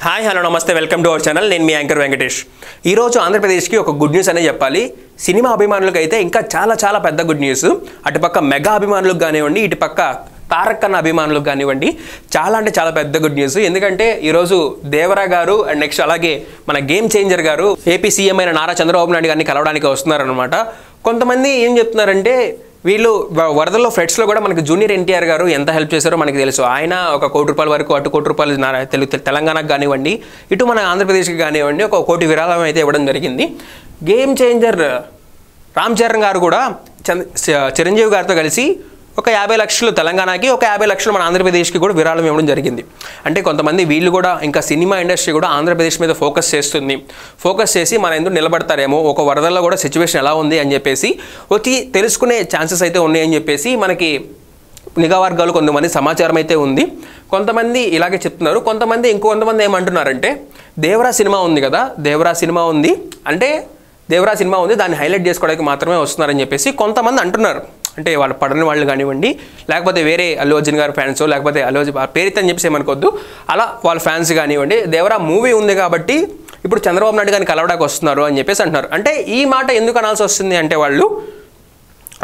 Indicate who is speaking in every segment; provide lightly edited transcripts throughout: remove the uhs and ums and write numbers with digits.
Speaker 1: Hi hello నమస్తే welcome to our channel. నేను మీ anchor Venkatesh. ఈరోజు ఆంధ్రప్రదేశ్కి ఒక గుడ్ న్యూస్ అనే చెప్పాలి. సినిమా అభిమానులకు అయితే ఇంకా చాలా చాలా పెద్ద గుడ్ న్యూస్. అటుపక్క మెగా అభిమానులకు కానివ్వండి, ఇటుపక్క తారక్ అన్న అభిమానులకు కానివ్వండి, చాలా అంటే చాలా పెద్ద గుడ్ న్యూస్. ఎందుకంటే ఈరోజు దేవరా గారు అండ్ నెక్స్ట్ అలాగే మన గేమ్ చేంజర్ గారు ఏపీ సీఎం అయిన నారా చంద్రబాబు నాయుడు గారిని కలవడానికి వస్తున్నారనమాట. కొంతమంది ఏం చెప్తున్నారంటే వీళ్ళు వరదల్లో ఫ్లడ్స్లో కూడా మనకి జూనియర్ ఎన్టీఆర్ గారు ఎంత హెల్ప్ చేశారో మనకి తెలుసు. ఆయన ఒక కోటి రూపాయల వరకు, అటు కోటి రూపాయలు తెలంగాణకు కానివ్వండి, ఇటు మన ఆంధ్రప్రదేశ్కి కానివ్వండి, ఒక కోటి విరాళం అయితే ఇవ్వడం జరిగింది. గేమ్ చేంజర్ రామ్ చరణ్ గారు కూడా చిరంజీవి గారితో కలిసి ఒక 50 లక్షలు తెలంగాణకి, ఒక 50 లక్షలు మన ఆంధ్రప్రదేశ్కి కూడా విరాళం ఇవ్వడం జరిగింది. అంటే కొంతమంది వీళ్ళు కూడా ఇంకా సినిమా ఇండస్ట్రీ కూడా ఆంధ్రప్రదేశ్ మీద ఫోకస్ చేస్తుంది. ఫోకస్ చేసి మన ఎందుకు నిలబడతారేమో, ఒక వరదల్లో కూడా సిచ్యువేషన్ ఎలా ఉంది అని చెప్పేసి వచ్చి తెలుసుకునే ఛాన్సెస్ అయితే ఉన్నాయని చెప్పేసి మనకి నిఘా వర్గాలు కొంతమంది సమాచారం అయితే ఉంది. కొంతమంది ఇలాగే చెప్తున్నారు. ఇంకొంతమంది ఏమంటున్నారంటే దేవరా సినిమా ఉంది కదా, దేవరా సినిమా ఉంది దాన్ని హైలైట్ చేసుకోవడానికి మాత్రమే వస్తున్నారని చెప్పేసి కొంతమంది అంటున్నారు. అంటే వాళ్ళు పడని వాళ్ళు కానివ్వండి, లేకపోతే వేరే అల్లు అర్జున్ గారి ఫ్యాన్స్, లేకపోతే అల్లు అర్జున్ పేరుతని చెప్పేసి ఏమనుకోవద్దు, అలా వాళ్ళ ఫ్యాన్స్ కానివ్వండి, దేవరా మూవీ ఉంది కాబట్టి ఇప్పుడు చంద్రబాబు నాయుడు గారిని కలవడానికి వస్తున్నారు అని చెప్పేసి అంటున్నారు. అంటే ఈ మాట ఎందుకు అనాల్సి వస్తుంది అంటే వాళ్ళు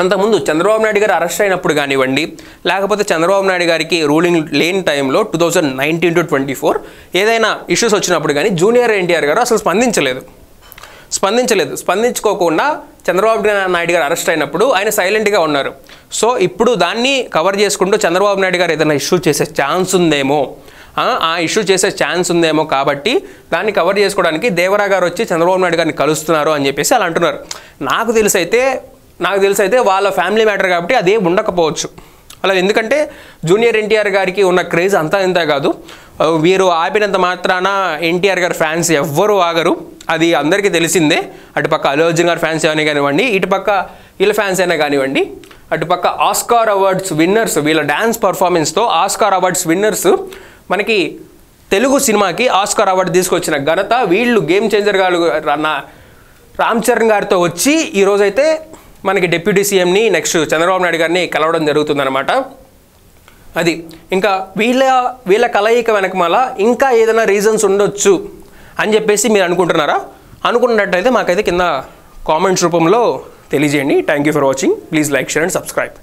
Speaker 1: అంతకుముందు చంద్రబాబు నాయుడు గారు అరెస్ట్ అయినప్పుడు కానివ్వండి, లేకపోతే చంద్రబాబు నాయుడు గారికి రూలింగ్ లేని టైంలో 2019 to 24 ఏదైనా ఇష్యూస్ వచ్చినప్పుడు కానీ జూనియర్ ఎన్టీఆర్ గారు అసలు స్పందించుకోకుండా చంద్రబాబు నాయుడు గారు అరెస్ట్ అయినప్పుడు ఆయన సైలెంట్గా ఉన్నారు. సో ఇప్పుడు దాన్ని కవర్ చేసుకుంటూ చంద్రబాబు నాయుడు గారు ఏదైనా ఇష్యూ చేసే ఛాన్స్ ఉందేమో కాబట్టి దాన్ని కవర్ చేసుకోవడానికి దేవరా గారు వచ్చి చంద్రబాబు నాయుడు గారిని కలుస్తున్నారు అని చెప్పేసి అలా అంటున్నారు. నాకు తెలిసి అయితే వాళ్ళ ఫ్యామిలీ మ్యాటర్ కాబట్టి అదే ఉండకపోవచ్చు. అలా ఎందుకంటే జూనియర్ ఎన్టీఆర్ గారికి ఉన్న క్రేజ్ అంతా ఇంత కాదు. వీరు ఆపినంత మాత్రాన ఎన్టీఆర్ గారి ఫ్యాన్స్ ఎవ్వరూ ఆగరు, అది అందరికీ తెలిసిందే. అటుపక్క అల్లు అర్జున్ గారి ఫ్యాన్స్ అయినా కానివ్వండి, ఇటుపక్క వీళ్ళ ఫ్యాన్స్ అయినా కానివ్వండి, అటుపక్క ఆస్కార్ అవార్డ్స్ విన్నర్స్, వీళ్ళ డ్యాన్స్ పర్ఫార్మెన్స్తో ఆస్కార్ అవార్డ్స్ విన్నర్స్, మనకి తెలుగు సినిమాకి ఆస్కార్ అవార్డు తీసుకొచ్చిన ఘనత వీళ్ళు గేమ్ చేంజర్ గారు రామ్ చరణ్ గారితో వచ్చి ఈరోజైతే మనకి డిప్యూటీ సీఎంని నెక్స్ట్ చంద్రబాబు నాయుడు గారిని కలవడం జరుగుతుందన్నమాట. అది ఇంకా వీళ్ళ కలయిక వెనకమాల ఇంకా ఏదైనా రీజన్స్ ఉండొచ్చు అని చెప్పేసి మీరు అనుకుంటున్నారా? అనుకున్నట్టయితే మాకైతే కింద కామెంట్స్ రూపంలో తెలియజేయండి. Thank you for watching. Please like, share and subscribe.